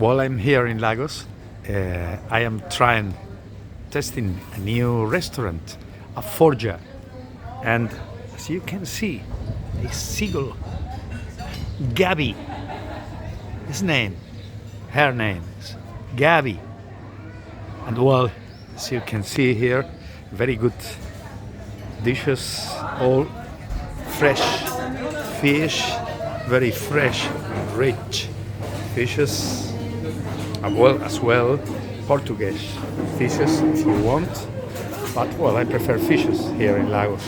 While I'm here in Lagos, I am testing a new restaurant, A FORJA. And as you can see, a seagull, Gaby, her name is Gaby. And well, as you can see here, very good dishes, all fresh fish, very fresh, rich fishes, as well Portuguese fishes if you want, but well, I prefer fishes here in Lagos.